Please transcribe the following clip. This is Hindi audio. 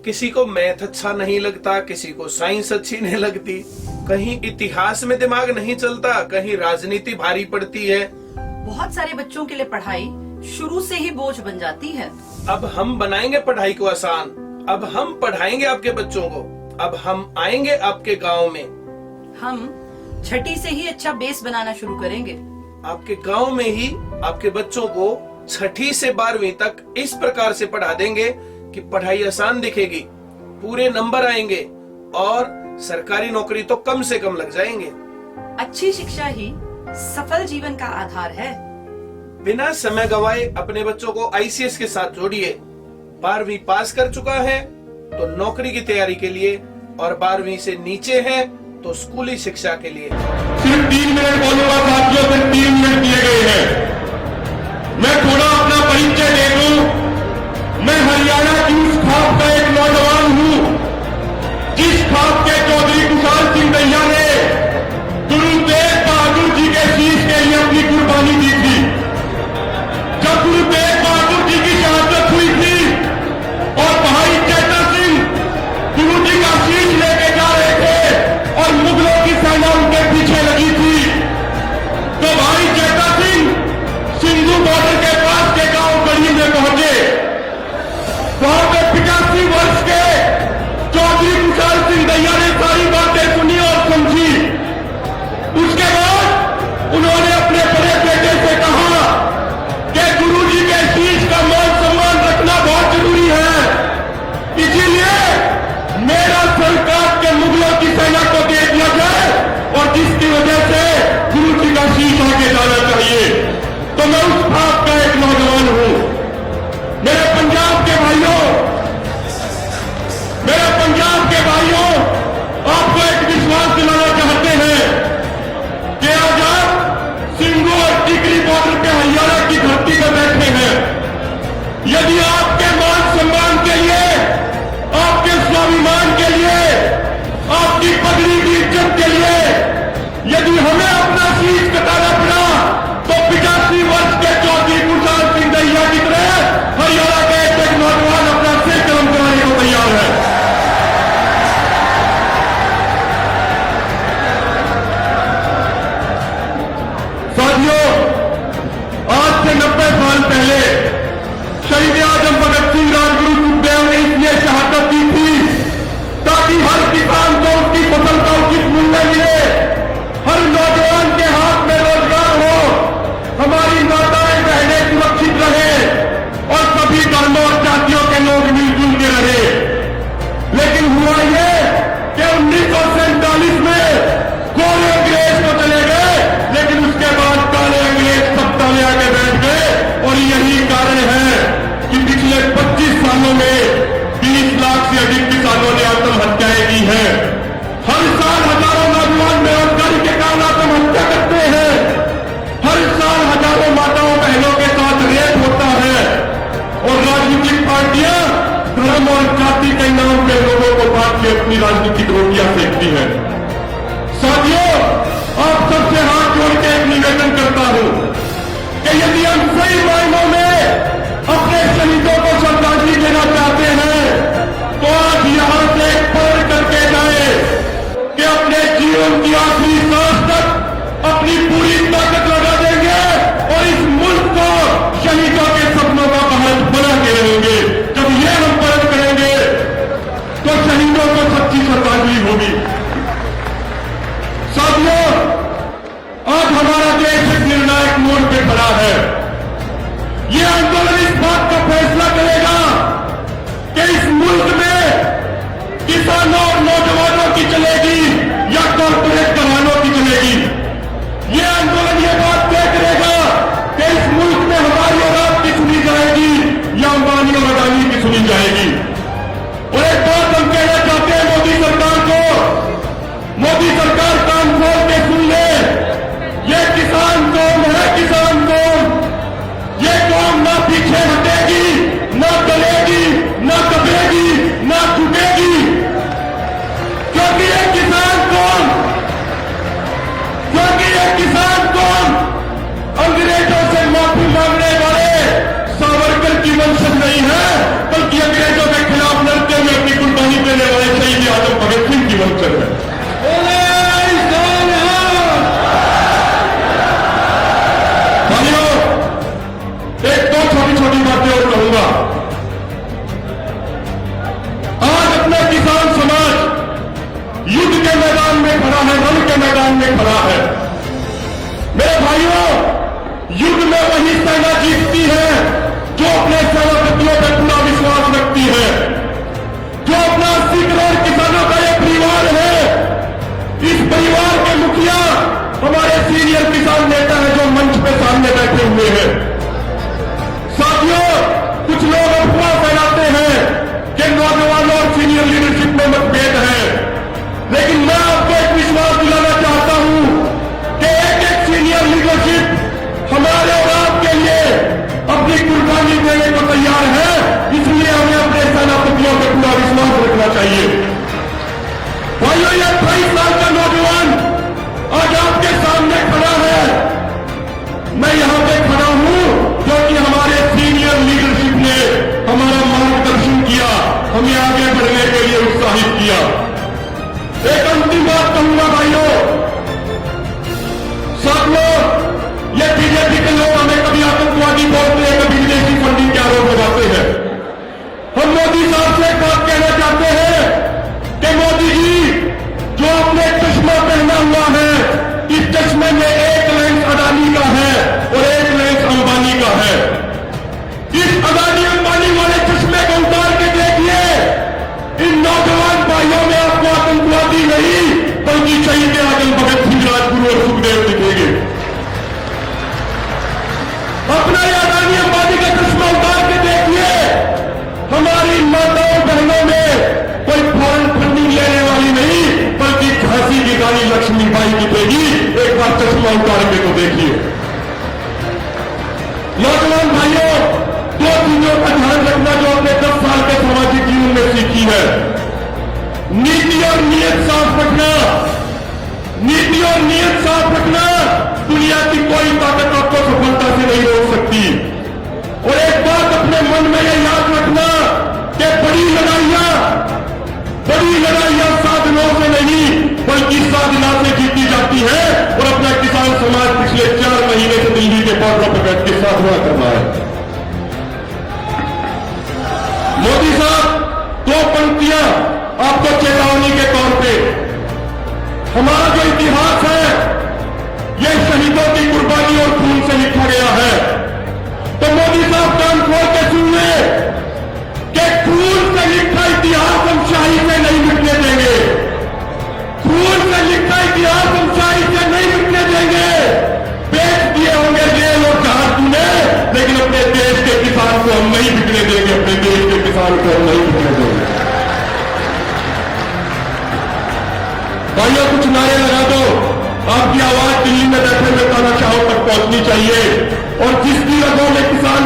किसी को मैथ अच्छा नहीं लगता, किसी को साइंस अच्छी नहीं लगती, कहीं इतिहास में दिमाग नहीं चलता, कहीं राजनीति भारी पड़ती है। बहुत सारे बच्चों के लिए पढ़ाई शुरू से ही बोझ बन जाती है। अब हम बनाएंगे पढ़ाई को आसान, अब हम पढ़ाएंगे आपके बच्चों को, अब हम आएंगे आपके गांव में, हम छठी से ही अच्छा बेस बनाना शुरू करेंगे। आपके गांव में ही आपके बच्चों को छठी से 12वीं तक इस प्रकार से पढ़ा देंगे कि पढ़ाई आसान दिखेगी, पूरे नंबर आएंगे और सरकारी नौकरी तो कम से कम लग जाएंगे। अच्छी शिक्षा ही सफल जीवन का आधार है। बिना समय गवाए अपने बच्चों को आईसीएस के साथ जोड़िए। 12वीं पास कर चुका है तो नौकरी की तैयारी के लिए, और 12वीं से नीचे है तो स्कूली शिक्षा के लिए। सिर्फ 3 मिनट बोलूंगा साथियों, सिर्फ 3 मिनट दिए गए हैं। मैं थोड़ा अपना परिचय दे दूं। मैं हरियाणा की उस खाप का एक नौजवान हूं जिस खाप के चौधरी कुशाल सिंह दैया ने गुरु तेग बहादुर जी के शीश के लिए अपनी कुर्बानी दी थी। जब गुरु तेग बहादुर जी की शहादत हुई थी और भाई चेता सिंह गुरु जी का शीश लेके जा रहे थे और मुगलों की सेना उनके पीछे लगी थी, तो भाई चेता सिंह सिंधु बॉर्डर के पास के गांव गढ़ी में पहुंचे। वहां पे 85 वर्ष के चौधरी कुशाल सिंह दैया ने सारी बातें सुनी और समझी। उसके बाद उन्होंने अपने बड़े बेटे से कहा कि गुरु जी के शीश का मान सम्मान रखना बहुत जरूरी है, इसीलिए मेरा सरकार के मुगलों की सेना को दे दिया जाए और जिसकी वजह से गुरु जी का शीश आगे जाना चाहिए। तो मैं उस भाग का एक नौजवान हूं। मेरे पंजाब के भाइयों, मेरे पंजाब के भाइयों, आपको एक विश्वास दिलाना चाहते हैं कि आज आप सिंगू और टिकरी बॉर्डर पे हरियाणा की धरती पर बैठे हैं। यदि आपके मान सम्मान के लिए, आपके स्वाभिमान के लिए, आपकी पगड़ी की इज्जत के लिए यदि हमें अपना शीश कटाना पड़ा तो 85 वर्ष के चौधरी कुशाल सिंह दैया की तरह हरियाणा के एक नौजवान अपना सिर कलम कराने को तैयार है। साथियों, आज से 90 साल पहले शहीद आजम भगत सिंह, राजगुरु सुखदेव ने इसलिए शहादत दी थी ताकि हर किसान को उसकी फसल का उचित मूल्य मिले, हर नौजवान के हाथ में रोजगार हो, हमारी माताएं बहनें सुरक्षित रहे और सभी धर्मों और जातियों के लोग मिलजुल के रहे। लेकिन हुआ ये कि 1947 में गोरे अंग्रेज तो चले गए, लेकिन उसके बाद काले अंग्रेज सत्ता में आके बैठ गए और यही कारण है कि पिछले 25 सालों में 20 लाख से अधिक किसानों ने आत्महत्याएं की हैं। हर साल हजारों नौजवान बेरोजगारी के कारण आत्महत्या करते हैं। हर साल हजारों माताओं बहनों के साथ रेप होता है और राजनीतिक पार्टियां धर्म और जाति के नाम पे लोगों को बांट के अपनी राजनीतिक रोटियां फेंकती हैं। साथियों, आप सबसे हाथ जोड़ के एक निवेदन करता हूं कि यदि हम सही मायनों में अपने शहीदों को श्रद्धांजलि देना चाहते हैं तो आज यहां से पढ़ करके जाए कि अपने जीवन की आखिरी सांस तक अपनी पूरी ताकत लगा देंगे और इस मुल्क को शहीदों के सपनों का भारत बना के रहेंगे। जब ये हम पढ़ करेंगे तो शहीदों को सच्ची श्रद्धांजलि होगी। साथियों, आज हमारा देश एक निर्णायक मोड़ पे खड़ा है। ये में खड़ा है, रण के मैदान में खड़ा है। मेरे भाइयों, युद्ध में वही सेना जीतती है जो अपने सेनापतियों पर पूरा विश्वास रखती है, जो अपना 80 करोड़ किसानों का एक परिवार है। इस परिवार के मुखिया हमारे सीनियर किसान नेता है जो मंच पे सामने बैठे हुए हैं। साथियों, कुछ लोग अफवाह फैलाते हैं कि नौजवानों और सीनियर लीडरशिप में मतभेद है, लेकिन मैं आपको एक विश्वास दिलाना चाहता हूं कि एक एक सीनियर लीडरशिप हमारे और आपके लिए अपनी कुर्बानी देने को तैयार है। इसलिए हमें अपने सेनापतियों पर पूरा विश्वास रखना चाहिए। भाइयों, ये 28 साल का नौजवान आज आपके सामने खड़ा है। मैं यहां पे खड़ा हूं क्योंकि हमारे सीनियर लीडरशिप ने हमारा मार्गदर्शन किया, हमें आगे बढ़ने के लिए उत्साहित किया। एक अंतिम बात कहूंगा भाइयों, साथियों, ये बीजेपी के लोग हमें कभी आतंकवादी बोलते हैं, कभी विदेशी फंडिंग के आरोप लगाते हैं। हम मोदी साहब से एक बात कहना चाहते हैं कि मोदी जी, जो आपने चश्मा पहना हुआ है, इस चश्मे में एक लेंस अडानी का है और एक लेंस अंबानी का है। इस अडानी अंबानी वाले चश्मे को उतार के देखिए, इन नौजवान भाइयों में आपको आतंकवादी नहीं बल्कि शहीद आजम भगत सिंह, राजगुरु और सुखदेव दिखेंगे। अपना ये अडानी अंबानी का चश्मा उतार के देखिए, हमारी माताओं बहनों में कोई फॉरेन फंडिंग लेने वाली नहीं बल्कि झांसी की रानी लक्ष्मीबाई दिखेगी। एक बार चश्मा उतार के तो देखिए। नौजवान भाइयों, दो चीजों का ध्यान रखना जो आपने 10 साल के सामाजिक जीवन में सीखी है। नीति और नीयत साफ रखना, नीति और नीयत साफ रखना। दुनिया की कोई ताकत आपको सफलता से नहीं रोक सकती। और एक बात अपने मन में यह याद रखना कि बड़ी लड़ाइयां साधनों से नहीं बल्कि साधना से जीती जाती है। और अपना किसान समाज पिछले 4 महीने से दिल्ली के बॉर्डर पर बैठ के साधना करना है। मोदी साहब, 2 पंक्तियां आपको चेतावनी के तौर पे। हमारा जो इतिहास है यह शहीदों की कुर्बानी और खून से लिखा गया है। तो मोदी साहब कान खोल के सुन ले कि खून से लिखा इतिहास हम शाही से नहीं मिटने देंगे। खून से लिखा इतिहास हम शाही से नहीं मिटने देंगे। बेच दिए होंगे जेल और जहाज तूने, लेकिन अपने देश के किसान को हम नहीं बिकने देंगे। अपने देश के किसान को हम नहीं बिकने देंगे। भाइयों, कुछ नारे लगा दो। आपकी आवाज दिल्ली में बैठे हुए तानाशाहों तक पहुंचनी चाहिए और जिसकी रगों में किसान